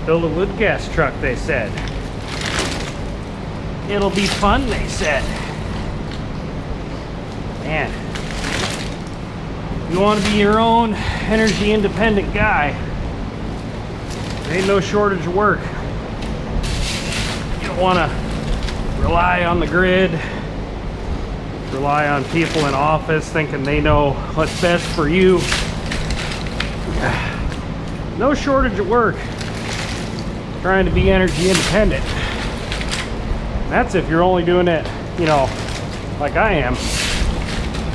Build a Woodgas truck, they said. It'll be fun, they said. Man, you want to be your own energy independent guy. There ain't no shortage of work. You don't want to rely on the grid, rely on people in office thinking they know what's best for you. No shortage of work trying to be energy independent. That's if you're only doing it, you know, like I am,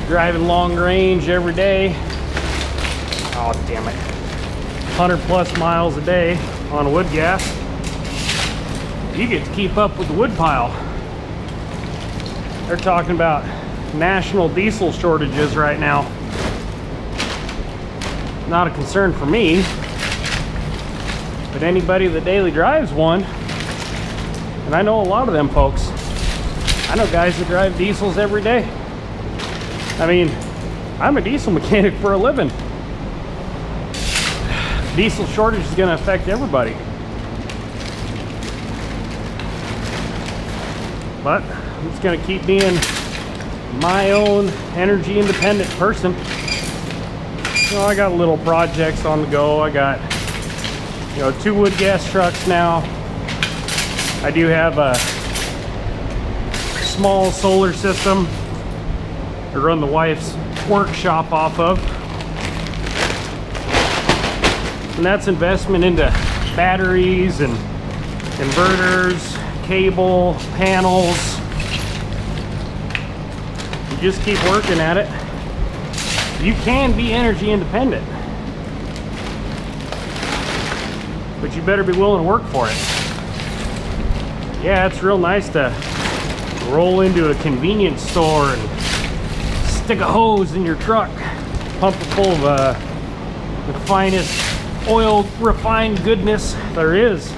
driving long range every day. Oh, damn it. 100+ miles a day on wood gas. You get to keep up with the wood pile. They're talking about national diesel shortages right now. Not a concern for me, but anybody that daily drives one, and I know a lot of them folks. I know guys that drive diesels every day. I mean, I'm a diesel mechanic for a living. Diesel shortage is going to affect everybody. But I'm just going to keep being my own energy independent person. You know, I got little projects on the go. I got, you know, 2 wood gas trucks now. I do have a small solar system I run the wife's workshop off of. And that's investment into batteries and inverters, cable, panels. You just keep working at it. You can be energy independent, but you better be willing to work for it. Yeah, it's real nice to roll into a convenience store and stick a hose in your truck, pump it full of the finest oil refined goodness there is.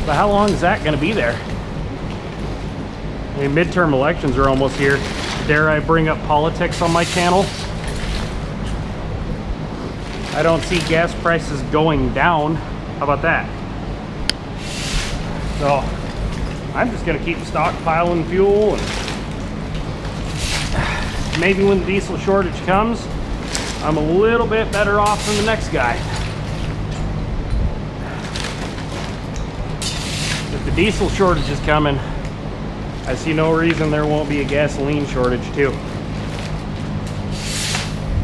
But how long is that going to be there? I mean, midterm elections are almost here. Dare I bring up politics on my channel? I don't see gas prices going down. How about that? So I'm just going to keep stockpiling fuel, and maybe when the diesel shortage comes, I'm a little bit better off than the next guy. If the diesel shortage is coming, I see no reason there won't be a gasoline shortage too.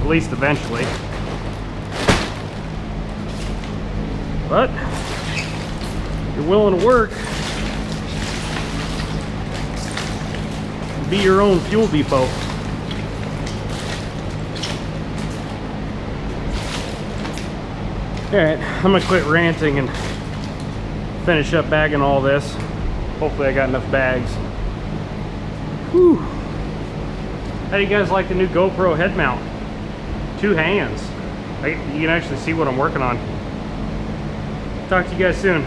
At least eventually. But if you're willing to work, be your own fuel depot. Alright, I'm gonna quit ranting and finish up bagging all this. Hopefully I got enough bags. Whew. How do you guys like the new GoPro head mount? 2 hands. You can actually see what I'm working on. Talk to you guys soon.